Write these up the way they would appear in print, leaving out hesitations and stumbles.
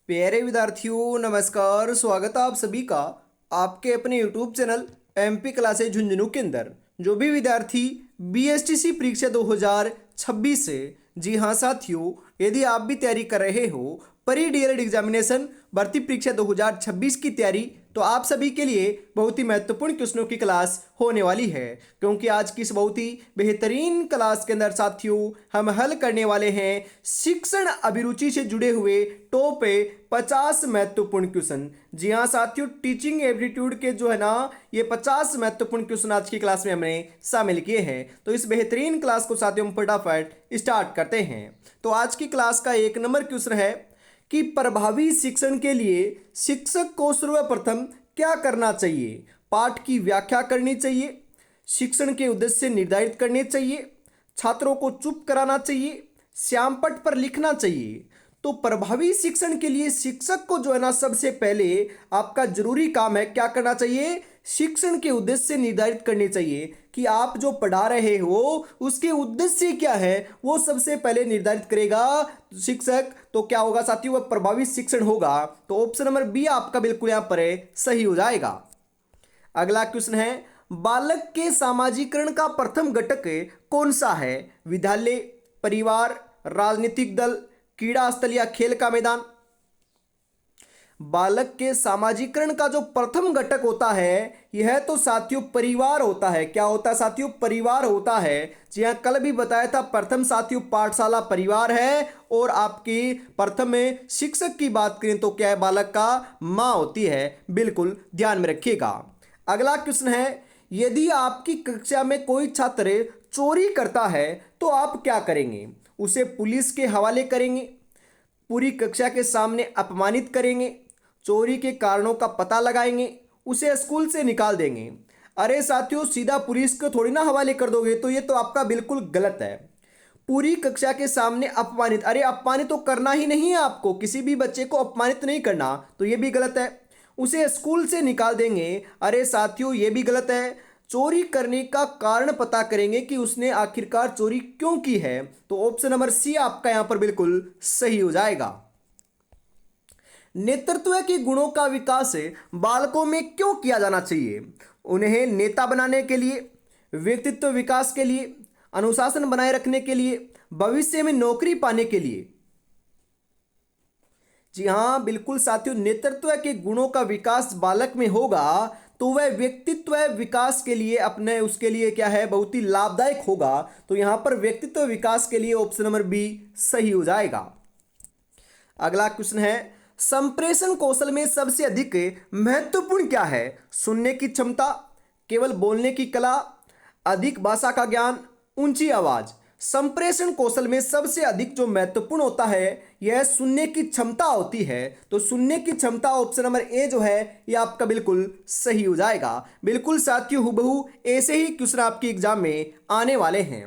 प्यारे विद्यार्थियों नमस्कार। स्वागत है आप सभी का आपके अपने YouTube channel MP classes Jhunjhunu के अंदर। जो भी विद्यार्थी बीएसटीसी परीक्षा 2026 से, जी हाँ साथियों, यदि आप भी तैयारी कर रहे हो प्री डीएलएड एग्जामिनेशन भर्ती परीक्षा 2026 की तैयारी, तो आप सभी के लिए बहुत ही महत्वपूर्ण क्वेश्चनों की क्लास होने वाली है। क्योंकि आज की इस बहुत ही बेहतरीन क्लास के अंदर साथियों हम हल करने वाले हैं शिक्षण अभिरुचि से जुड़े हुए टॉप 50 महत्वपूर्ण क्वेश्चन। जी हाँ साथियों, टीचिंग एप्टीट्यूड के जो है ना ये 50 महत्वपूर्ण क्वेश्चन आज की क्लास में हमने शामिल किए हैं। तो इस बेहतरीन क्लास को साथियों हम फटाफट स्टार्ट करते हैं। तो आज की क्लास का 1 नंबर क्वेश्चन है कि प्रभावी शिक्षण के लिए शिक्षक को सर्वप्रथम क्या करना चाहिए। पाठ की व्याख्या करनी चाहिए, शिक्षण के उद्देश्य निर्धारित करने चाहिए, छात्रों को चुप कराना चाहिए, श्यामपट्ट पर लिखना चाहिए। तो प्रभावी शिक्षण के लिए शिक्षक को जो है ना सबसे पहले आपका जरूरी काम है क्या करना चाहिए, शिक्षण के उद्देश्य निर्धारित करने चाहिए कि आप जो पढ़ा रहे हो उसके उद्देश्य क्या है, वो सबसे पहले निर्धारित करेगा शिक्षक। तो क्या होगा साथियों, वह प्रभावी शिक्षण होगा। तो ऑप्शन नंबर बी आपका बिल्कुल यहां पर सही हो जाएगा। अगला क्वेश्चन है, बालक के सामाजिकरण का प्रथम घटक कौन सा है। विद्यालय, परिवार, राजनीतिक दल, क्रीड़ा स्थल या खेल का मैदान। बालक के सामाजिकरण का जो प्रथम घटक होता है यह तो साथियों परिवार होता है। क्या होता है साथियों, परिवार होता है। जी हाँ, कल भी बताया था प्रथम साथियों पाठशाला परिवार है, और आपकी प्रथम में शिक्षक की बात करें तो क्या है, बालक का माँ होती है। बिल्कुल ध्यान में रखिएगा। अगला क्वेश्चन है, यदि आपकी कक्षा में कोई छात्र चोरी करता है तो आप क्या करेंगे। उसे पुलिस के हवाले करेंगे, पूरी कक्षा के सामने अपमानित करेंगे, चोरी के कारणों का पता लगाएंगे, उसे स्कूल से निकाल देंगे। अरे साथियों, सीधा पुलिस को थोड़ी ना हवाले कर दोगे, तो ये तो आपका बिल्कुल गलत है। पूरी कक्षा के सामने अपमानित, अरे अपमानित तो करना ही नहीं है आपको, किसी भी बच्चे को अपमानित नहीं करना, तो ये भी गलत है। उसे स्कूल से निकाल देंगे, अरे साथियों ये भी गलत है। चोरी करने का कारण पता करेंगे कि उसने आखिरकार चोरी क्यों की है। तो ऑप्शन नंबर सी आपका यहां पर बिल्कुल सही हो जाएगा। नेतृत्व के गुणों का विकास बालकों में क्यों किया जाना चाहिए। उन्हें नेता बनाने के लिए, व्यक्तित्व विकास के लिए, अनुशासन बनाए रखने के लिए, भविष्य में नौकरी पाने के लिए। जी हाँ बिल्कुल साथियों, नेतृत्व के गुणों का विकास बालक में होगा तो वह व्यक्तित्व विकास के लिए अपने उसके लिए क्या है, बहुत ही लाभदायक होगा। तो यहां पर व्यक्तित्व विकास के लिए ऑप्शन नंबर बी सही हो जाएगा। अगला क्वेश्चन है, संप्रेषण कौशल में सबसे अधिक महत्वपूर्ण क्या है। सुनने की क्षमता, केवल बोलने की कला, अधिक भाषा का ज्ञान, ऊंची आवाज। संप्रेषण कौशल में सबसे अधिक जो महत्वपूर्ण होता है यह सुनने की क्षमता होती है। तो सुनने की क्षमता ऑप्शन नंबर ए जो है यह आपका बिल्कुल सही हो जाएगा। बिल्कुल साथियों, हुबहू ऐसे ही क्वेश्चन आपके एग्जाम में आने वाले हैं।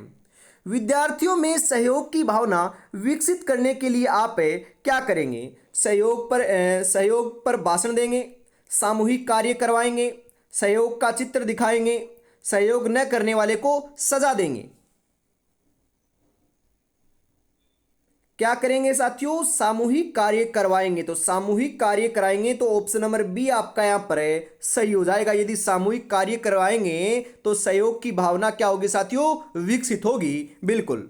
विद्यार्थियों में सहयोग की भावना विकसित करने के लिए आप क्या करेंगे। सहयोग पर भाषण देंगे, सामूहिक कार्य करवाएंगे, सहयोग का चित्र दिखाएंगे, सहयोग न करने वाले को सजा देंगे। क्या करेंगे साथियों, सामूहिक कार्य करवाएंगे। तो सामूहिक कार्य कराएंगे तो ऑप्शन नंबर बी आपका यहां पर सही हो जाएगा। यदि सामूहिक कार्य करवाएंगे तो सहयोग की भावना क्या होगी साथियों, विकसित होगी। बिल्कुल।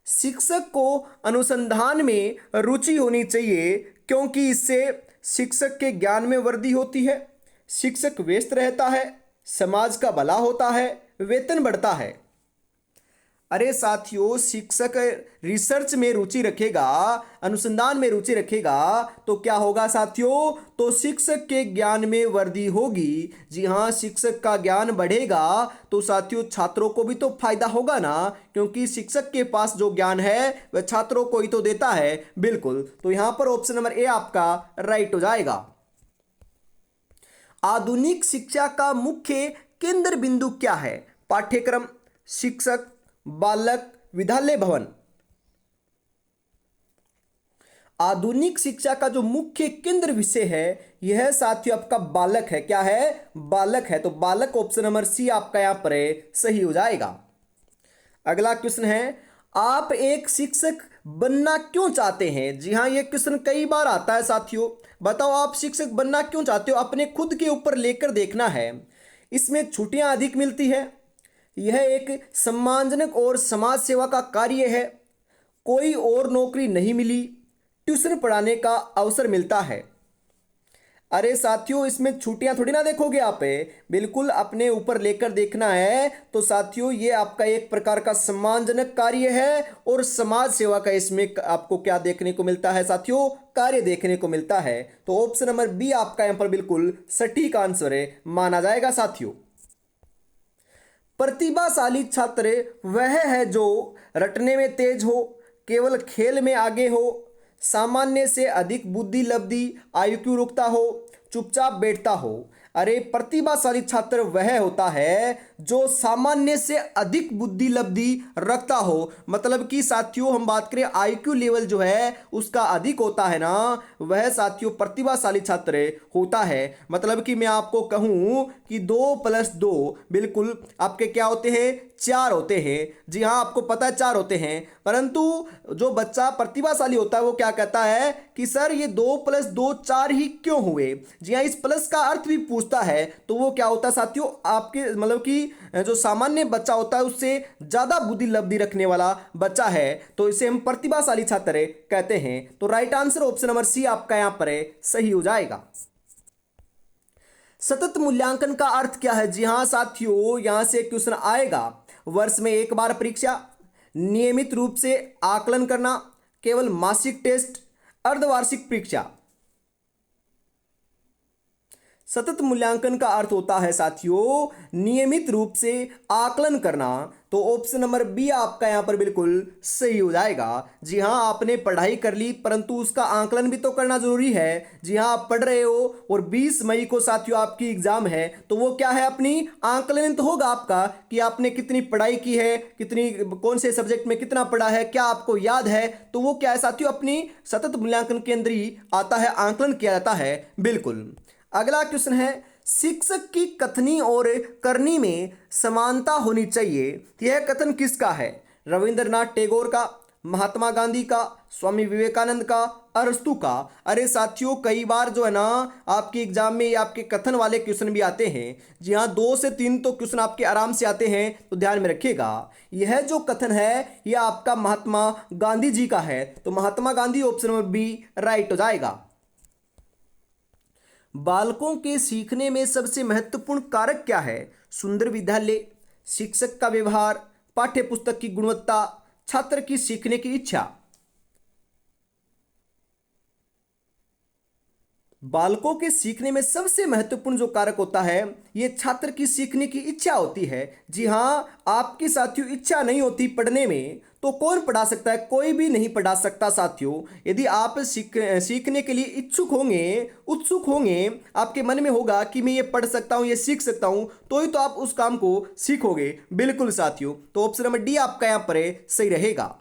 शिक्षक को अनुसंधान में रुचि होनी चाहिए क्योंकि इससे शिक्षक के ज्ञान में वृद्धि होती है, शिक्षक व्यस्त रहता है, समाज का भला होता है, वेतन बढ़ता है। अरे साथियों, शिक्षक रिसर्च में रुचि रखेगा, अनुसंधान में रुचि रखेगा तो क्या होगा साथियों, तो शिक्षक के ज्ञान में वृद्धि होगी। जी हाँ, शिक्षक का ज्ञान बढ़ेगा तो साथियों छात्रों को भी तो फायदा होगा ना, क्योंकि शिक्षक के पास जो ज्ञान है वह छात्रों को ही तो देता है। बिल्कुल, तो यहां पर ऑप्शन नंबर ए आपका राइट हो जाएगा। आधुनिक शिक्षा का मुख्य केंद्र बिंदु क्या है। पाठ्यक्रम, शिक्षक, बालक, विद्यालय भवन। आधुनिक शिक्षा का जो मुख्य केंद्र विषय है यह साथियों आपका बालक है। क्या है, बालक है। तो बालक ऑप्शन नंबर सी आपका यहां पर सही हो जाएगा। अगला क्वेश्चन है, आप एक शिक्षक बनना क्यों चाहते हैं? जी हाँ, ये क्वेश्चन कई बार आता है साथियों। बताओ आप शिक्षक बनना क्यों चाहते हो? अपने खुद के ऊपर लेकर देखना है। इसमें छुट्टियां अधिक मिलती है, यह एक सम्मानजनक और समाज सेवा का कार्य है, कोई और नौकरी नहीं मिली, ट्यूशन पढ़ाने का अवसर मिलता है। अरे साथियों, इसमें छुट्टियां थोड़ी ना देखोगे आप, बिल्कुल अपने ऊपर लेकर देखना है। तो साथियों, ये आपका एक प्रकार का सम्मानजनक कार्य है और समाज सेवा का इसमें आपको क्या देखने को मिलता है साथियों? कार्य देखने को मिलता है। तो ऑप्शन नंबर बी आपका यहां पर बिल्कुल सटीक आंसर है, माना जाएगा साथियों। प्रतिभाशाली छात्र वह है जो रटने में तेज हो, केवल खेल में आगे हो, सामान्य से अधिक बुद्धि लब्धि आईक्यू रखता हो, चुपचाप बैठता हो। अरे प्रतिभाशाली छात्र वह होता है जो सामान्य से अधिक बुद्धि लब्धि रखता हो। मतलब कि साथियों, हम बात करें आईक्यू लेवल जो है उसका अधिक होता है ना, वह साथियों प्रतिभाशाली छात्र होता है। मतलब कि मैं आपको कहूं कि 2+2 बिल्कुल आपके क्या होते हैं? 4 होते हैं। जी हाँ, आपको पता है 4 होते हैं। परंतु जो बच्चा प्रतिभाशाली होता है वो क्या कहता है कि सर ये 2+2 4 ही क्यों हुए? जी हाँ, इस प्लस का अर्थ भी पूछता है। तो वो क्या होता है साथियों? आपके मतलब कि जो सामान्य बच्चा होता है उससे ज्यादा बुद्धि लब्धि रखने वाला बच्चा है, तो इसे हम प्रतिभाशाली छात्र कहते हैं। तो right answer option number C आपका यहां पर सही हो जाएगा। सतत मूल्यांकन का अर्थ क्या है? जी हां साथियों, यहां से क्वेश्चन आएगा। वर्ष में एक बार परीक्षा, नियमित रूप से आकलन करना, केवल मासिक टेस्ट, अर्धवार्षिक परीक्षा। सतत मूल्यांकन का अर्थ होता है साथियों नियमित रूप से आकलन करना। तो ऑप्शन नंबर बी आपका यहां पर बिल्कुल सही हो जाएगा। जी हां, आपने पढ़ाई कर ली परंतु उसका आकलन भी तो करना जरूरी है। जी हां, आप पढ़ रहे हो और 20 मई को साथियों आपकी एग्जाम है, तो वो क्या है? अपनी आकलन तो होगा आपका कि आपने कितनी पढ़ाई की है, कितनी कौन से सब्जेक्ट में कितना पढ़ा है, क्या आपको याद है। तो वो क्या है साथियों? अपनी सतत मूल्यांकन के अंदर ही आता है, आकलन किया जाता है। बिल्कुल। अगला क्वेश्चन है, शिक्षक की कथनी और करनी में समानता होनी चाहिए, यह कथन किसका है? रविंद्रनाथ टैगोर का, महात्मा गांधी का, स्वामी विवेकानंद का, अरस्तु का। अरे साथियों, कई बार जो है ना आपके एग्जाम में आपके कथन वाले क्वेश्चन भी आते हैं। जी हाँ, 2 से 3 तो क्वेश्चन आपके आराम से आते हैं, तो ध्यान में रखिएगा। यह जो कथन है यह आपका महात्मा गांधी जी का है। तो Mahatma Gandhi option number B right हो जाएगा। बालकों के सीखने में सबसे महत्वपूर्ण कारक क्या है? सुंदर विद्यालय, शिक्षक का व्यवहार, पाठ्य पुस्तक की गुणवत्ता, छात्र की सीखने की इच्छा। बालकों के सीखने में सबसे महत्वपूर्ण जो कारक होता है ये छात्र की सीखने की इच्छा होती है। जी हाँ, आपकी साथियों इच्छा नहीं होती पढ़ने में तो कौन पढ़ा सकता है? कोई भी नहीं पढ़ा सकता साथियों। यदि आप सीखने के लिए इच्छुक होंगे, उत्सुक होंगे, आपके मन में होगा कि मैं ये पढ़ सकता हूँ, ये सीख सकता हूँ, तो ही तो आप उस काम को सीखोगे। बिल्कुल साथियों। तो ऑप्शन नंबर डी आपका यहाँ पर सही रहेगा।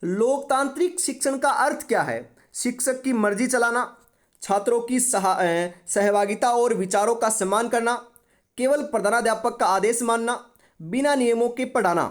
लोकतांत्रिक शिक्षण का अर्थ क्या है? शिक्षक की मर्जी चलाना, छात्रों की सहभागिता और विचारों का सम्मान करना, केवल प्रधानाध्यापक का आदेश मानना, बिना नियमों के पढ़ाना।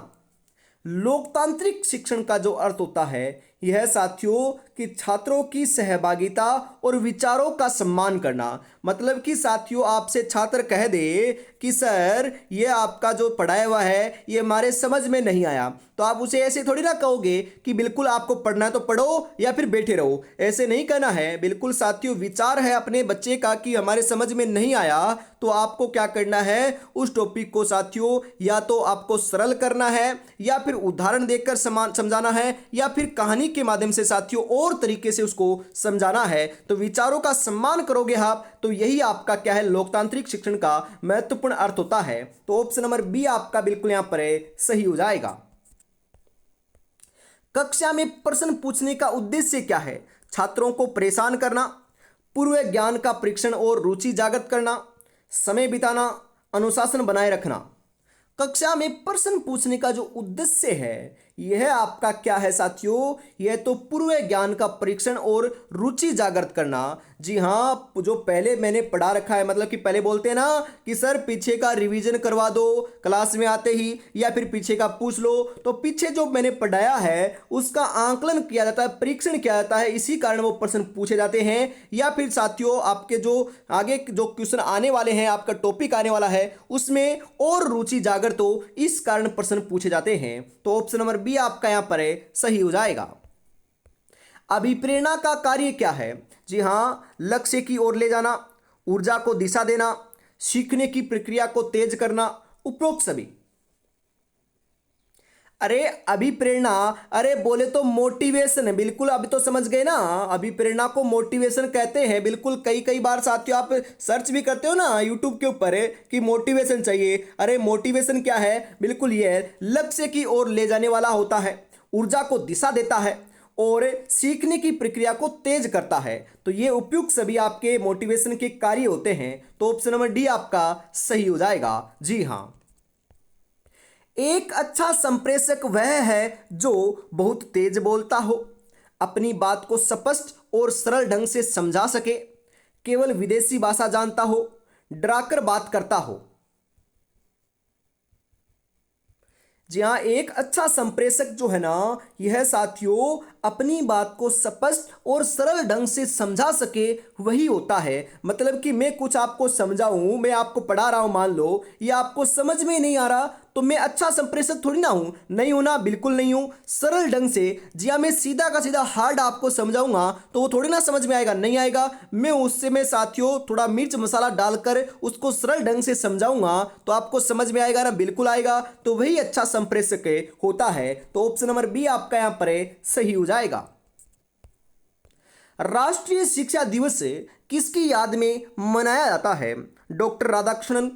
लोकतांत्रिक शिक्षण का जो अर्थ होता है यह साथियों कि छात्रों की सहभागिता और विचारों का सम्मान करना। मतलब कि साथियों आपसे छात्र कह दे कि सर ये आपका जो पढ़ाया हुआ है ये हमारे समझ में नहीं आया, तो आप उसे ऐसे थोड़ी ना कहोगे कि बिल्कुल आपको पढ़ना है तो पढ़ो या फिर बैठे रहो। ऐसे नहीं कहना है। बिल्कुल साथियों, विचार है अपने बच्चे का कि हमारे समझ में नहीं आया, तो आपको क्या करना है? उस टॉपिक को साथियों या तो आपको सरल करना है या फिर उदाहरण देकर समझाना है या फिर कहानी के माध्यम से साथियों और तरीके से उसको समझाना है। तो विचारों का सम्मान करोगे आप, तो यही आपका क्या है? लोकतांत्रिक शिक्षण का महत्वपूर्ण अर्थ होता है। तो ऑप्शन नंबर बी आपका बिल्कुल यहां पर सही हो जाएगा। कक्षा में प्रश्न पूछने का उद्देश्य क्या है? छात्रों को परेशान करना, पूर्व ज्ञान का परीक्षण और रुचि जागृत करना, समय बिताना, अनुशासन बनाए रखना। कक्षा में प्रश्न पूछने का जो उद्देश्य है यह आपका क्या है साथियों, यह तो पूर्व ज्ञान का परीक्षण और रुचि जागृत करना। जी हाँ, जो पहले मैंने पढ़ा रखा है, मतलब कि पहले बोलते हैं ना कि सर पीछे का रिवीजन करवा दो क्लास में आते ही, या फिर पीछे का पूछ लो, तो पीछे जो मैंने पढ़ाया है उसका आंकलन किया जाता है, परीक्षण किया जाता है, इसी कारण वो प्रश्न पूछे जाते हैं। या फिर साथियों आपके जो आगे जो क्वेश्चन आने वाले हैं, आपका टॉपिक आने वाला है, उसमें और रुचि जागृत हो, इस कारण प्रश्न पूछे जाते हैं। तो ऑप्शन नंबर बी आपका यहां पर सही हो जाएगा। अभिप्रेरणा का कार्य क्या है? जी हां, लक्ष्य की ओर ले जाना, ऊर्जा को दिशा देना, सीखने की प्रक्रिया को तेज करना, उपरोक्त सभी। अरे अभिप्रेरणा, अरे बोले तो मोटिवेशन है, बिल्कुल अभी तो समझ गए ना। अभिप्रेरणा को मोटिवेशन कहते हैं, बिल्कुल कई कई बार साथियों आप सर्च भी करते हो ना यूट्यूब के ऊपर कि मोटिवेशन चाहिए। अरे मोटिवेशन क्या है, बिल्कुल ये है, लक्ष्य की ओर ले जाने वाला होता है, ऊर्जा को दिशा देता है और सीखने की प्रक्रिया को तेज करता है। तो ये उपयुक्त सभी आपके मोटिवेशन के कार्य होते हैं। तो ऑप्शन नंबर डी आपका सही हो जाएगा। जी हाँ, एक अच्छा संप्रेषक वह है जो बहुत तेज बोलता हो, अपनी बात को स्पष्ट और सरल ढंग से समझा सके, केवल विदेशी भाषा जानता हो, डराकर बात करता हो। जी हाँ, एक अच्छा संप्रेषक जो है ना, यह साथियों अपनी बात को स्पष्ट और सरल ढंग से समझा सके वही होता है। मतलब कि मैं कुछ आपको समझाऊं, मैं आपको पढ़ा रहा हूं, मान लो ये आपको समझ में नहीं आ रहा, तो मैं अच्छा संप्रेषक थोड़ी ना हूं, नहीं हूं ना, बिल्कुल नहीं हूं। सरल ढंग से जी हाँ, मैं सीधा का सीधा हार्ड आपको समझाऊंगा तो वो थोड़ी ना समझ में आएगा, नहीं आएगा। मैं उससे मैं साथियों थोड़ा मिर्च मसाला डालकर उसको सरल ढंग से समझाऊंगा तो आपको समझ में आएगा ना, बिल्कुल आएगा। तो वही अच्छा संप्रेषक होता है। तो ऑप्शन नंबर बी आपका यहां पर सही हो जाएगा। राष्ट्रीय शिक्षा दिवस किसकी याद में मनाया जाता है? डॉक्टर राधाकृष्णन,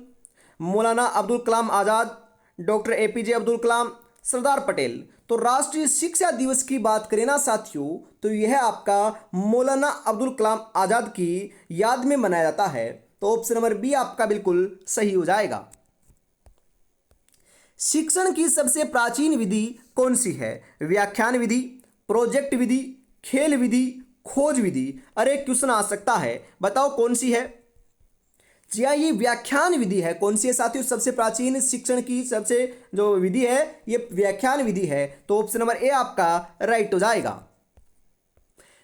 मौलाना अब्दुल कलाम आजाद, डॉक्टर एपीजे अब्दुल कलाम, सरदार पटेल। तो राष्ट्रीय शिक्षा दिवस की बात करें ना साथियों, तो यह आपका मौलाना अब्दुल कलाम आजाद की याद में मनाया जाता है। तो ऑप्शन नंबर बी आपका बिल्कुल सही हो जाएगा। शिक्षण की सबसे प्राचीन विधि कौन सी है? व्याख्यान विधि, प्रोजेक्ट विधि, खेल विधि, खोज विधि। अरे क्वेश्चन आ सकता है, बताओ कौन सी है? जी हाँ, ये व्याख्यान विधि है। कौन सी है साथियों? सबसे प्राचीन शिक्षण की सबसे जो विधि है ये व्याख्यान विधि है। तो ऑप्शन नंबर ए आपका राइट हो जाएगा।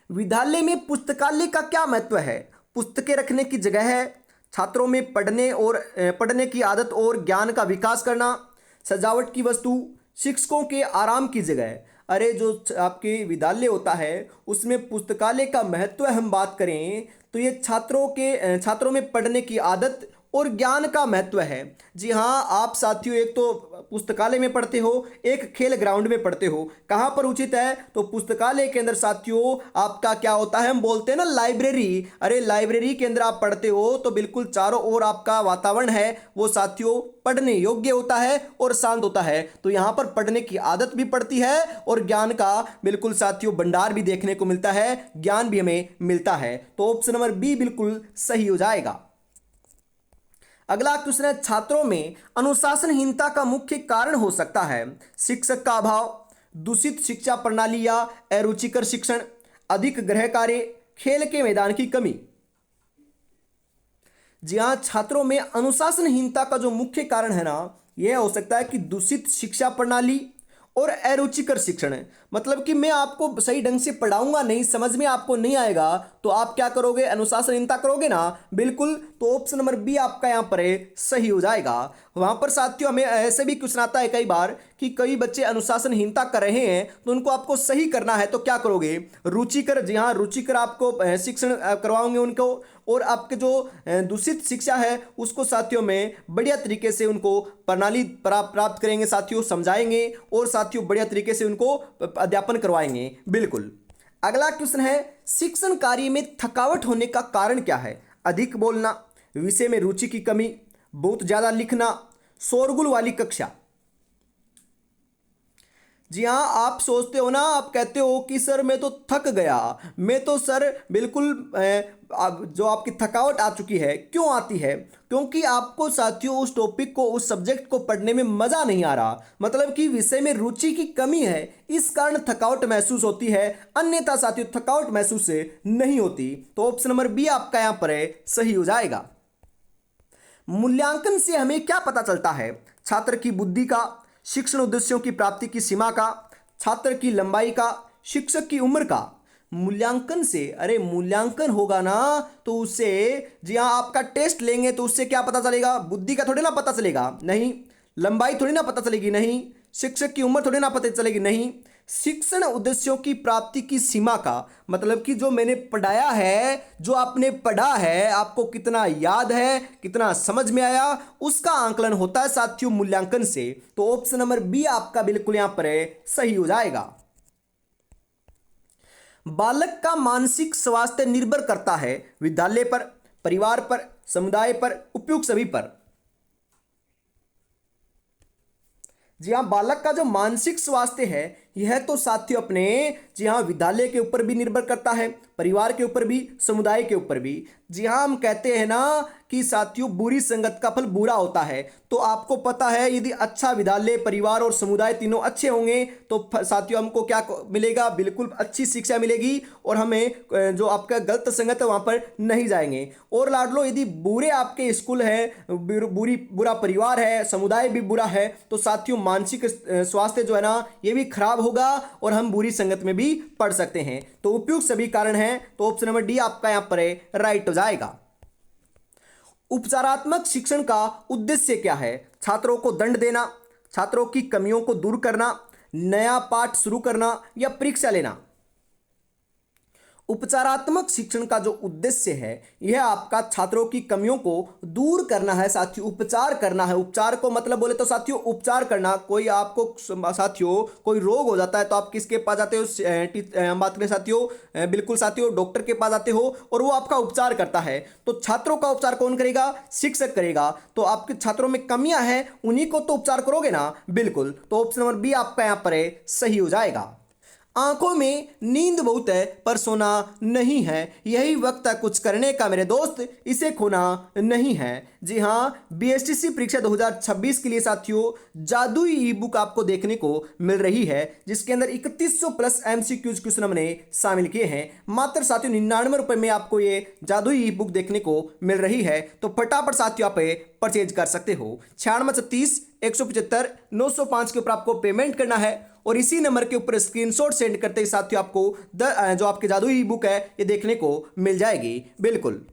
विद्यालय में पुस्तकालय का क्या महत्व है? पुस्तकें रखने की जगह है, छात्रों में पढ़ने की आदत और ज्ञान का विकास करना, सजावट की वस्तु, शिक्षकों के आराम की जगह। अरे जो आपके विद्यालय होता है उसमें पुस्तकालय का महत्व हम बात करें तो ये छात्रों में पढ़ने की आदत और ज्ञान का महत्व है। जी हाँ, आप साथियों एक तो पुस्तकालय में पढ़ते हो, एक खेल ग्राउंड में पढ़ते हो, कहाँ पर उचित है? तो पुस्तकालय के अंदर साथियों आपका क्या होता है, हम बोलते हैं ना लाइब्रेरी। अरे लाइब्रेरी के अंदर आप पढ़ते हो तो बिल्कुल चारों ओर आपका वातावरण है वो साथियों पढ़ने योग्य होता है और शांत होता है। तो यहाँ पर पढ़ने की आदत भी पड़ती है और ज्ञान का बिल्कुल साथियों भंडार भी देखने को मिलता है, ज्ञान भी हमें मिलता है। तो ऑप्शन नंबर बी बिल्कुल सही हो जाएगा। अगला क्वेश्चन है, छात्रों में अनुशासनहीनता का मुख्य कारण हो सकता है? शिक्षक का अभाव, दूषित शिक्षा प्रणाली या अरुचिकर शिक्षण, अधिक गृह कार्य, खेल के मैदान की कमी। जी हाँ, छात्रों में अनुशासनहीनता का जो मुख्य कारण है ना, यह हो सकता है कि दूषित शिक्षा प्रणाली और अरुचिकर शिक्षण है। मतलब कि मैं आपको सही ढंग से पढ़ाऊंगा नहीं, समझ में आपको नहीं आएगा तो आप क्या करोगे? अनुशासनहीनता करोगे ना, बिल्कुल। तो ऑप्शन नंबर बी आपका यहाँ पर सही हो जाएगा। वहां पर साथियों हमें ऐसे भी क्वेश्चन आता है कई बार कि कई बच्चे अनुशासनहीनता कर रहे हैं तो उनको आपको सही करना है तो क्या करोगे? रुचिकर, जी हाँ रुचिकर आपको शिक्षण करवाओगे उनको, और आपके जो दूषित शिक्षा है उसको साथियों में बढ़िया तरीके से उनको प्रणाली प्राप्त करेंगे साथियों, समझाएंगे और साथियों बढ़िया तरीके से उनको अध्यापन करवाएंगे। बिल्कुल। अगला क्वेश्चन है, शिक्षण कार्य में थकावट होने का कारण क्या है? अधिक बोलना, विषय में रुचि की कमी, बहुत ज्यादा लिखना, शोरगुल वाली कक्षा। जी हाँ, आप सोचते हो ना, आप कहते हो कि सर मैं तो थक गया, मैं तो सर बिल्कुल जो आपकी थकावट आ चुकी है, क्यों आती है? क्योंकि आपको साथियों उस टॉपिक को, उस सब्जेक्ट को पढ़ने में मज़ा नहीं आ रहा, मतलब कि विषय में रुचि की कमी है, इस कारण थकावट महसूस होती है। अन्यथा साथियों थकावट महसूस से नहीं होती। तो ऑप्शन नंबर बी आपका यहाँ पर है सही हो जाएगा। मूल्यांकन से हमें क्या पता चलता है? छात्र की बुद्धि का, शिक्षण उद्देश्यों की प्राप्ति की सीमा का, छात्र की लंबाई का, शिक्षक की उम्र का। मूल्यांकन से, अरे मूल्यांकन होगा ना तो उससे, जी हाँ, आपका टेस्ट लेंगे तो उससे क्या पता चलेगा? बुद्धि का थोड़ी ना पता चलेगा, नहीं। लंबाई थोड़ी ना पता चलेगी, नहीं। शिक्षक की उम्र थोड़ी ना पता चलेगी, नहीं। शिक्षण उद्देश्यों की प्राप्ति की सीमा का मतलब कि जो मैंने पढ़ाया है, जो आपने पढ़ा है, आपको कितना याद है, कितना समझ में आया, उसका आंकलन होता है साथियों मूल्यांकन से। तो ऑप्शन नंबर बी आपका बिल्कुल यहां पर है सही हो जाएगा। बालक का मानसिक स्वास्थ्य निर्भर करता है विद्यालय पर, परिवार पर, समुदाय पर, उपयुक्त सभी पर। जी हाँ, बालक का जो मानसिक स्वास्थ्य है यह तो साथियों अपने, जी हाँ, विद्यालय के ऊपर भी निर्भर करता है, परिवार के ऊपर भी, समुदाय के ऊपर भी। जी हाँ, हम कहते हैं ना कि साथियों बुरी संगत का फल बुरा होता है। तो आपको पता है यदि अच्छा विद्यालय, परिवार और समुदाय तीनों अच्छे होंगे तो साथियों हमको क्या मिलेगा? बिल्कुल अच्छी शिक्षा मिलेगी और हमें जो आपका गलत संगत है वहाँ पर नहीं जाएंगे। और लाडलो यदि बुरे आपके स्कूल है, बुरा परिवार है, समुदाय भी बुरा है, तो साथियों मानसिक स्वास्थ्य जो है ना ये भी खराब होगा और हम बुरी संगत में भी पड़ सकते हैं। तो उपयुक्त सभी कारण हैं, तो ऑप्शन नंबर डी आपका यहां पर राइट हो जाएगा। उपचारात्मक शिक्षण का उद्देश्य क्या है? छात्रों को दंड देना, छात्रों की कमियों को दूर करना, नया पाठ शुरू करना या परीक्षा लेना। उपचारात्मक शिक्षण का जो उद्देश्य है यह आपका छात्रों की कमियों को दूर करना है साथियों, उपचार करना है। उपचार को मतलब बोले तो साथियों उपचार करना, कोई आपको साथियों कोई रोग हो जाता है तो आप किसके पास जाते हो? हम बात करें साथियों, बिल्कुल साथियों डॉक्टर के पास जाते हो और वो आपका उपचार करता है। तो छात्रों का उपचार कौन करेगा? शिक्षक करेगा। तो आपके छात्रों में कमियां हैं उन्हीं को तो उपचार करोगे ना, बिल्कुल। तो ऑप्शन नंबर बी आपका यहां पर सही हो जाएगा। आंखों में नींद बहुत है पर सोना नहीं है, यही वक्त है कुछ करने का मेरे दोस्त, इसे खोना नहीं है। जी हाँ, बीएसटीसी परीक्षा 2026 के लिए साथियों जादुई ई बुक आपको देखने को मिल रही है, जिसके अंदर 3100 प्लस एमसीक्यूज क्वेश्चन हमने शामिल किए हैं। मात्र साथियों 99 रुपए में आपको ये जादुई ई बुक देखने को मिल रही है। तो फटाफट साथियों आप परचेज कर सकते हो। 9636 175 905 के ऊपर आपको पेमेंट करना है और इसी नंबर के ऊपर स्क्रीनशॉट सेंड करते ही साथियों आपको जो आपके जादुई बुक है ये देखने को मिल जाएगी, बिल्कुल।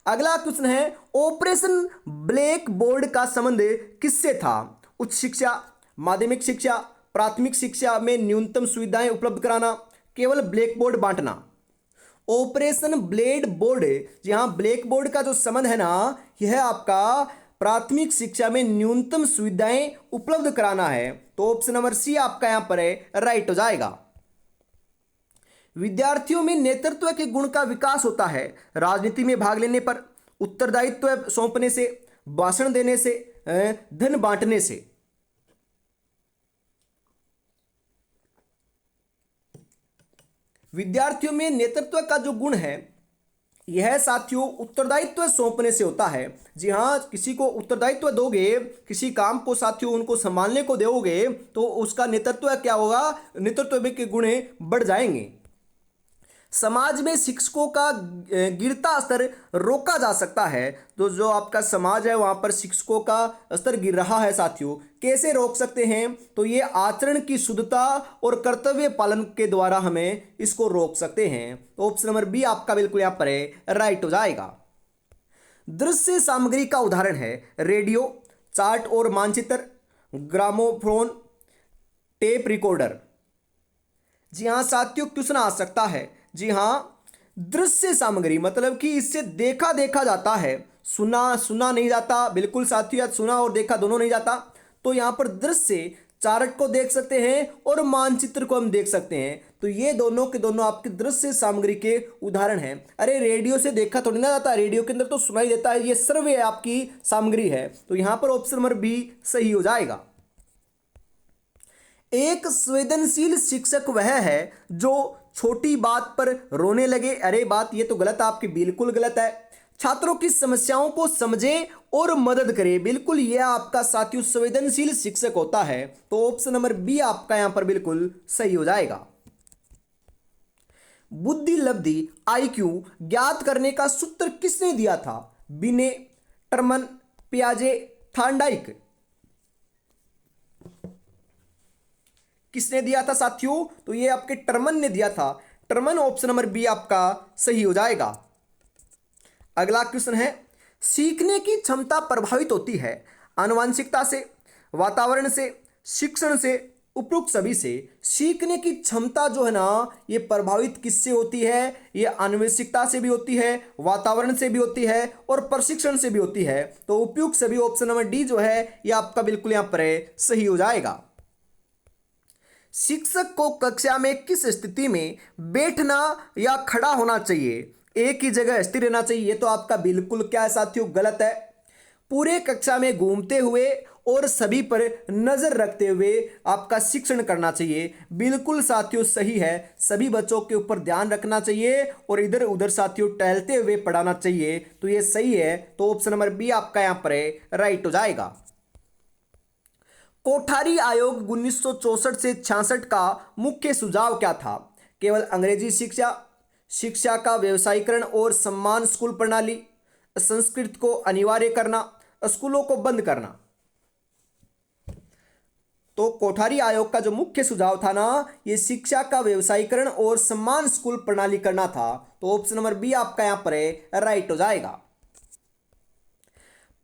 अगला क्वेश्चन है, ऑपरेशन ब्लैक बोर्ड का संबंध किससे था? उच्च शिक्षा, माध्यमिक शिक्षा, प्राथमिक शिक्षा में न्यूनतम सुविधाएं उपलब्ध कराना, केवल ब्लैक बोर्ड बांटना। ऑपरेशन ब्लेड बोर्ड, जी हाँ, ब्लैक बोर्ड का जो संबंध है ना यह आपका प्राथमिक शिक्षा में न्यूनतम सुविधाएं उपलब्ध कराना है। तो ऑप्शन नंबर सी आपका यहां पर राइट हो जाएगा। विद्यार्थियों में नेतृत्व के गुण का विकास होता है राजनीति में भाग लेने पर, उत्तरदायित्व सौंपने से, भाषण देने से, धन बांटने से। विद्यार्थियों में नेतृत्व का जो गुण है यह साथियों उत्तरदायित्व सौंपने से होता है। जी हाँ, किसी को उत्तरदायित्व दोगे, किसी काम को साथियों उनको संभालने को दोगे तो उसका नेतृत्व क्या होगा? नेतृत्व के गुण बढ़ जाएंगे। समाज में शिक्षकों का गिरता स्तर रोका जा सकता है। तो जो आपका समाज है वहां पर शिक्षकों का स्तर गिर रहा है साथियों, कैसे रोक सकते हैं? तो ये आचरण की शुद्धता और कर्तव्य पालन के द्वारा हमें इसको रोक सकते हैं। तो ऑप्शन नंबर बी आपका बिल्कुल यहां पर राइट हो जाएगा। दृश्य सामग्री का उदाहरण है रेडियो, चार्ट और मानचित्र, ग्रामोफोन, टेप रिकॉर्डर। जी हाँ साथियों, क्वेश्चन आ सकता है। जी हाँ, दृश्य सामग्री मतलब कि इससे देखा देखा जाता है, सुना सुना नहीं जाता, बिल्कुल साथियों, सुना और देखा दोनों नहीं जाता। तो यहाँ पर दृश्य चार्ट को देख सकते हैं और मानचित्र को हम देख सकते हैं। तो ये दोनों के दोनों आपके दृश्य सामग्री के उदाहरण हैं। अरे रेडियो से देखा थोड़ी ना जाता, रेडियो के अंदर तो सुनाई देता है, ये सर्वे आपकी सामग्री है। तो यहाँ पर ऑप्शन नंबर बी सही हो जाएगा। एक संवेदनशील शिक्षक वह है जो छोटी बात पर रोने लगे। अरे बात ये तो गलत है आपकी, बिल्कुल गलत है। छात्रों की समस्याओं को समझे और मदद करे, बिल्कुल यह आपका साथियों संवेदनशील शिक्षक होता है। तो ऑप्शन नंबर बी आपका यहां पर बिल्कुल सही हो जाएगा। बुद्धि लब्धि आईक्यू ज्ञात करने का सूत्र किसने दिया था? बिने, टर्मन, पियाजे, थार्नडाइक। किसने दिया था साथियों? तो ये आपके टर्मन ने दिया था। टर्मन, ऑप्शन नंबर बी आपका सही हो जाएगा। अगला क्वेश्चन है, सीखने की क्षमता प्रभावित होती है आनुवंशिकता से, वातावरण से, शिक्षण से, उपरोक्त सभी से। सीखने की क्षमता जो है ना ये प्रभावित किससे होती है? ये आनुवंशिकता से भी होती है, वातावरण से भी होती है और प्रशिक्षण से भी होती है। तो उपयुक्त सभी, ऑप्शन नंबर डी जो है ये आपका बिल्कुल यहां पर सही हो जाएगा। शिक्षक को कक्षा में किस स्थिति में बैठना या खड़ा होना चाहिए? एक ही जगह स्थिर रहना चाहिए। ये तो आपका बिल्कुल क्या है साथियों? गलत है। पूरे कक्षा में घूमते हुए और सभी पर नजर रखते हुए आपका शिक्षण करना चाहिए। बिल्कुल साथियों सही है। सभी बच्चों के ऊपर ध्यान रखना चाहिए और इधर उधर साथियों टहलते हुए पढ़ाना चाहिए। तो ये सही है। तो ऑप्शन नंबर बी आपका यहां पर राइट हो जाएगा। कोठारी आयोग 1964 से 66 का मुख्य सुझाव क्या था? केवल अंग्रेजी शिक्षा, शिक्षा का व्यवसायीकरण और सम्मान स्कूल प्रणाली, संस्कृत को अनिवार्य करना, स्कूलों को बंद करना। तो कोठारी आयोग का जो मुख्य सुझाव था ना ये शिक्षा का व्यवसायीकरण और सम्मान स्कूल प्रणाली करना था। तो ऑप्शन नंबर बी आपका यहां पर राइट हो जाएगा।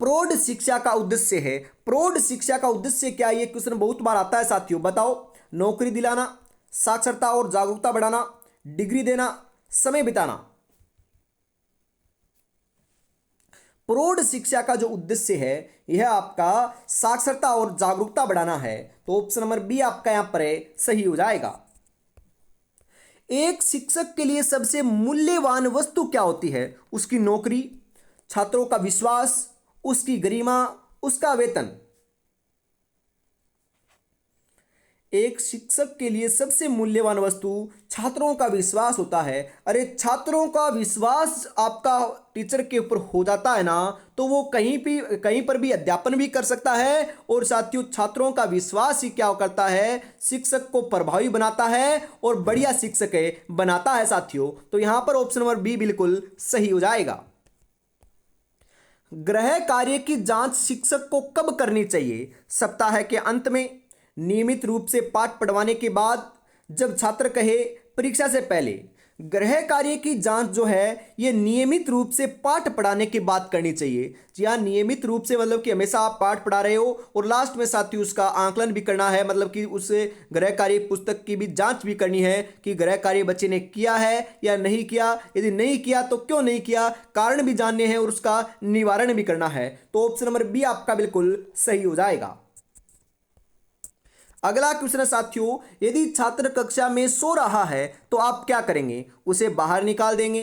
प्रौढ़ शिक्षा का उद्देश्य है। प्रौढ़ शिक्षा का उद्देश्य क्या है? ये क्वेश्चन बहुत बार आता है साथियों, बताओ। नौकरी दिलाना, साक्षरता और जागरूकता बढ़ाना, डिग्री देना, समय बिताना। प्रौढ़ शिक्षा का जो उद्देश्य है यह आपका साक्षरता और जागरूकता बढ़ाना है। तो ऑप्शन नंबर बी आपका यहां पर सही हो जाएगा। एक शिक्षक के लिए सबसे मूल्यवान वस्तु क्या होती है? उसकी नौकरी, छात्रों का विश्वास, उसकी गरिमा, उसका वेतन। एक शिक्षक के लिए सबसे मूल्यवान वस्तु छात्रों का विश्वास होता है। अरे छात्रों का विश्वास आपका टीचर के ऊपर हो जाता है ना तो वो कहीं पर भी अध्यापन भी कर सकता है। और साथियों छात्रों का विश्वास ही क्या करता है? शिक्षक को प्रभावी बनाता है और बढ़िया शिक्षक बनाता है साथियों। तो यहां पर ऑप्शन नंबर बी बिल्कुल सही हो जाएगा। गृह कार्य की जांच शिक्षक को कब करनी चाहिए? सप्ताह के अंत में, नियमित रूप से पाठ पढ़वाने के बाद, जब छात्र कहे, परीक्षा से पहले। गृह कार्य की जांच जो है ये नियमित रूप से पाठ पढ़ाने के बाद करनी चाहिए। जी हाँ, नियमित रूप से मतलब कि हमेशा आप पाठ पढ़ा रहे हो और लास्ट में साथ ही उसका आंकलन भी करना है, मतलब कि उस गृह कार्य पुस्तक की भी जांच भी करनी है कि गृह कार्य बच्चे ने किया है या नहीं किया। यदि नहीं किया तो क्यों नहीं किया, कारण भी जानने हैं और उसका निवारण भी करना है। तो ऑप्शन नंबर बी आपका बिल्कुल सही हो जाएगा। अगला क्वेश्चन है साथियों, यदि छात्र कक्षा में सो रहा है तो आप क्या करेंगे? उसे बाहर निकाल देंगे,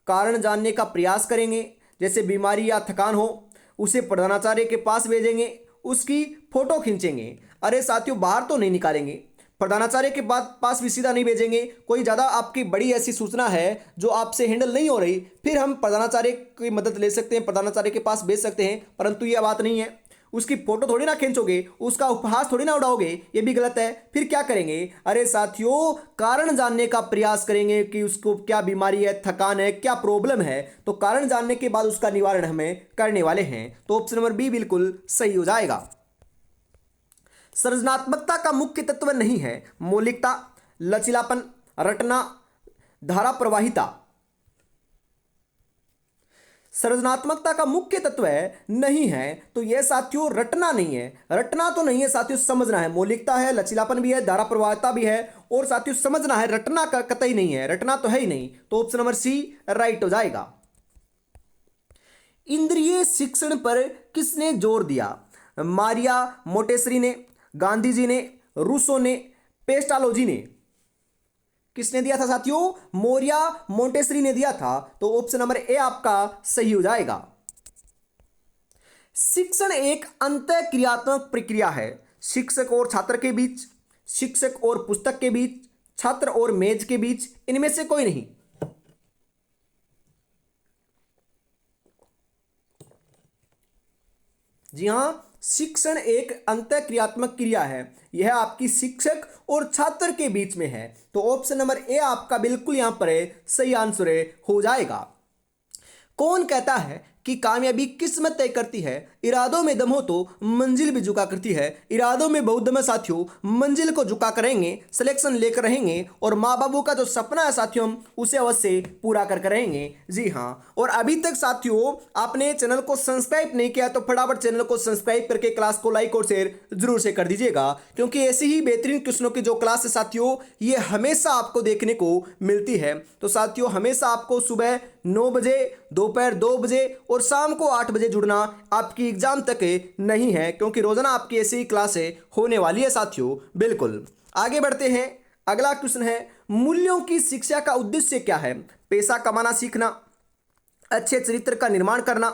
कारण जानने का प्रयास करेंगे, जैसे बीमारी या थकान हो, उसे प्रधानाचार्य के पास भेजेंगे, उसकी फोटो खींचेंगे। अरे साथियों बाहर तो नहीं निकालेंगे, प्रधानाचार्य के पास भी सीधा नहीं भेजेंगे। कोई ज़्यादा आपकी बड़ी ऐसी सूचना है जो आपसे हैंडल नहीं हो रही, फिर हम प्रधानाचार्य की मदद ले सकते हैं, प्रधानाचार्य के पास भेज सकते हैं, परंतु यह बात नहीं है। उसकी फोटो थोड़ी ना खींचोगे, उसका उपहास थोड़ी ना उड़ाओगे, ये भी गलत है। फिर क्या करेंगे? अरे साथियों कारण जानने का प्रयास करेंगे कि उसको क्या बीमारी है, थकान है, क्या प्रॉब्लम है। तो कारण जानने के बाद उसका निवारण हमें करने वाले हैं। तो ऑप्शन नंबर बी बिल्कुल सही हो जाएगा। सृजनात्मकता का मुख्य तत्व नहीं है मौलिकता, लचीलापन, रटना, धारा प्रवाहिता। सृजनात्मकता का मुख्य तत्व है नहीं है, तो यह साथियों रटना नहीं है। रटना तो नहीं है साथियों, समझना है। मौलिकता है, लचीलापन भी है, धारा प्रवाहिता भी है और साथियों समझना है। रटना का कतई नहीं है, रटना तो है ही नहीं। तो ऑप्शन नंबर सी राइट हो जाएगा। इंद्रिय शिक्षण पर किसने जोर दिया? मारिया मोटेसरी ने, गांधी जी ने, रूसो ने, पेस्टालोजी ने। किसने दिया था साथियों? मोरिया मोंटेसरी ने दिया था। तो ऑप्शन नंबर ए आपका सही हो जाएगा। शिक्षण एक अंतःक्रियात्मक प्रक्रिया है शिक्षक और छात्र के बीच, शिक्षक और पुस्तक के बीच, छात्र और मेज के बीच, इनमें से कोई नहीं। जी हां, शिक्षण एक अंतःक्रियात्मक क्रिया है। यह आपकी शिक्षक और छात्र के बीच में है। तो ऑप्शन नंबर ए आपका बिल्कुल यहां पर सही आंसर हो जाएगा। कौन कहता है कि कामयाबी किस्मत तय करती है? इरादों में दम हो तो मंजिल भी झुका करती है। इरादों में बहुत दम है साथियों, मंजिल को झुका कर रहेंगे, सिलेक्शन लेकर रहेंगे और माँ बाबू का जो सपना है साथियों हम उसे अवश्य पूरा कर रहेंगे। जी हाँ, और अभी तक साथियों आपने चैनल को सब्सक्राइब नहीं किया तो फटाफट चैनल को सब्सक्राइब करके क्लास को लाइक और शेयर जरूर से कर दीजिएगा, क्योंकि ऐसी ही बेहतरीन क्वेश्चनों की जो क्लास है साथियों ये हमेशा आपको देखने को मिलती है। तो साथियों हमेशा आपको सुबह 9 बजे, दोपहर 2 बजे और शाम को 8 बजे जुड़ना आपकी एग्जाम तक नहीं है, क्योंकि रोजाना आपकी ऐसी ही क्लासें होने वाली है साथियों। बिल्कुल आगे बढ़ते हैं। अगला क्वेश्चन है, मूल्यों की शिक्षा का उद्देश्य क्या है? पैसा कमाना सीखना, अच्छे चरित्र का निर्माण करना,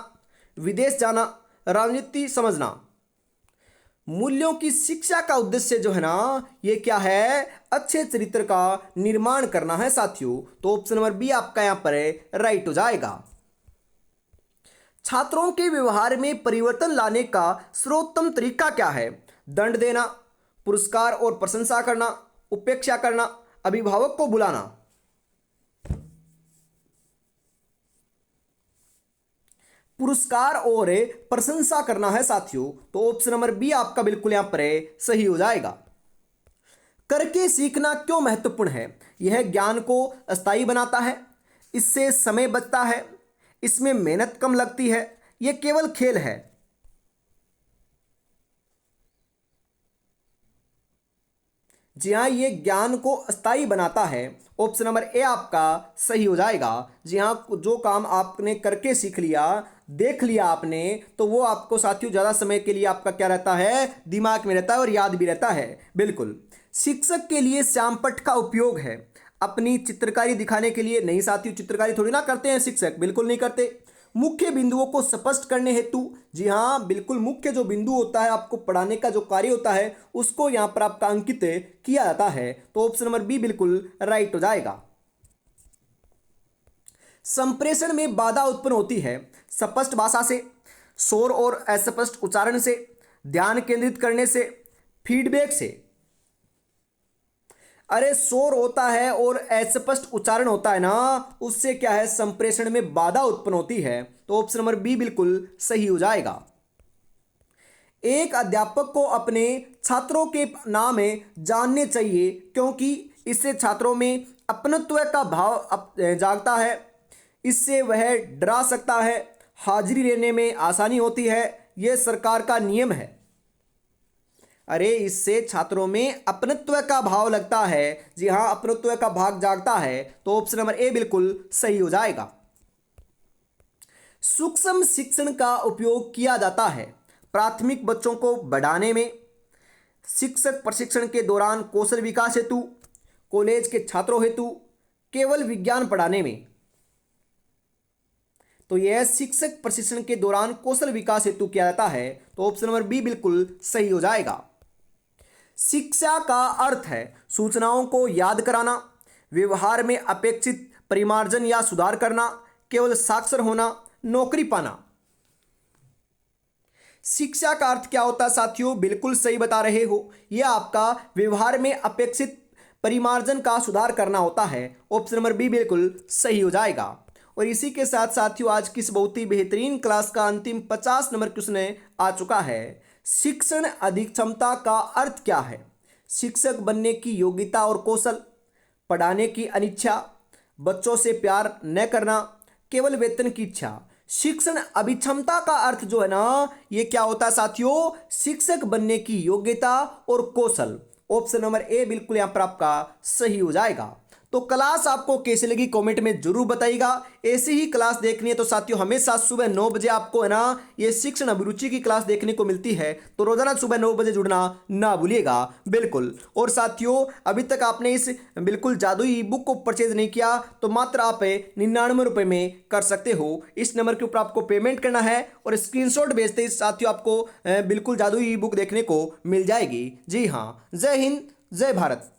विदेश जाना, राजनीति समझना। मूल्यों की शिक्षा का उद्देश्य जो है ना ये क्या है? अच्छे चरित्र का निर्माण करना है साथियों। तो ऑप्शन नंबर बी आपका यहां पर राइट हो जाएगा। छात्रों के व्यवहार में परिवर्तन लाने का सर्वोत्तम तरीका क्या है? दंड देना, पुरस्कार और प्रशंसा करना, उपेक्षा करना, अभिभावक को बुलाना। पुरस्कार और प्रशंसा करना है साथियों। तो ऑप्शन नंबर बी आपका बिल्कुल यहां पर सही हो जाएगा। करके सीखना क्यों महत्वपूर्ण है? यह ज्ञान को अस्थायी बनाता है, इससे समय बचता है, इसमें मेहनत कम लगती है, यह केवल खेल है। जी हाँ, ये ज्ञान को अस्थायी बनाता है। ऑप्शन नंबर ए आपका सही हो जाएगा। जी हाँ, जो काम आपने करके सीख लिया, देख लिया आपने, तो वो आपको साथियों ज़्यादा समय के लिए आपका क्या रहता है? दिमाग में रहता है और याद भी रहता है। बिल्कुल। शिक्षक के लिए श्यामपट्ट का उपयोग है अपनी चित्रकारी दिखाने के लिए? नहीं साथियों, चित्रकारी थोड़ी ना करते हैं शिक्षक, बिल्कुल नहीं करते। मुख्य बिंदुओं को स्पष्ट करने हेतु, जी हाँ बिल्कुल, मुख्य जो बिंदु होता है आपको पढ़ाने का जो कार्य होता है उसको यहाँ पर आपका अंकित किया जाता है। तो ऑप्शन नंबर बी बिल्कुल राइट हो जाएगा। संप्रेषण में बाधा उत्पन्न होती है स्पष्ट भाषा से, शोर और अस्पष्ट उच्चारण से, ध्यान केंद्रित करने से, फीडबैक से। अरे शोर होता है और अस्पष्ट उच्चारण होता है ना, उससे क्या है? संप्रेषण में बाधा उत्पन्न होती है। तो ऑप्शन नंबर बी बिल्कुल सही हो जाएगा। एक अध्यापक को अपने छात्रों के नाम जानने चाहिए, क्योंकि इससे छात्रों में अपनत्व का भाव जागता है, इससे वह डरा सकता है, हाजिरी लेने में आसानी होती है, यह सरकार का नियम है। अरे इससे छात्रों में अपनत्व का भाव लगता है। जी हाँ, अपनत्व का भाग जागता है। तो ऑप्शन नंबर ए बिल्कुल सही हो जाएगा। सूक्ष्म शिक्षण का उपयोग किया जाता है प्राथमिक बच्चों को बढ़ाने में, शिक्षक प्रशिक्षण के दौरान कौशल विकास हेतु, कॉलेज के छात्रों हेतु, केवल विज्ञान पढ़ाने में। तो यह शिक्षक प्रशिक्षण के दौरान कौशल विकास हेतु किया जाता है। तो ऑप्शन नंबर बी बिल्कुल सही हो जाएगा। शिक्षा का अर्थ है सूचनाओं को याद कराना, व्यवहार में अपेक्षित परिमार्जन या सुधार करना, केवल साक्षर होना, नौकरी पाना। शिक्षा का अर्थ क्या होता है साथियों? बिल्कुल सही बता रहे हो, यह आपका व्यवहार में अपेक्षित परिमार्जन का सुधार करना होता है। ऑप्शन नंबर बी बिल्कुल सही हो जाएगा। और इसी के साथ साथियों आज की इस बहुत ही बेहतरीन क्लास का अंतिम 50 नंबर क्वेश्चन आ चुका है। शिक्षण अधिक्षमता का अर्थ क्या है? शिक्षक बनने की योग्यता और कौशल, पढ़ाने की अनिच्छा, बच्चों से प्यार न करना, केवल वेतन की इच्छा। शिक्षण अभिक्षमता का अर्थ जो है ना ये क्या होता है साथियों? शिक्षक बनने की योग्यता और कौशल। ऑप्शन नंबर ए बिल्कुल यहां पर आपका सही हो जाएगा। तो क्लास आपको कैसी लगी कमेंट में जरूर बताइएगा। ऐसी ही क्लास देखनी है तो साथियों हमेशा सुबह 9 बजे आपको है ना ये शिक्षण अभिरुचि की क्लास देखने को मिलती है, तो रोजाना सुबह 9 बजे जुड़ना ना भूलिएगा। बिल्कुल। और साथियों अभी तक आपने इस बिल्कुल जादुई ई बुक को परचेज नहीं किया तो मात्र आप 99 रुपये में कर सकते हो। इस नंबर के ऊपर आपको पेमेंट करना है और स्क्रीनशॉट भेजते ही साथियों आपको बिल्कुल जादुई ई बुक देखने को मिल जाएगी। जी हाँ, जय हिंद, जय भारत।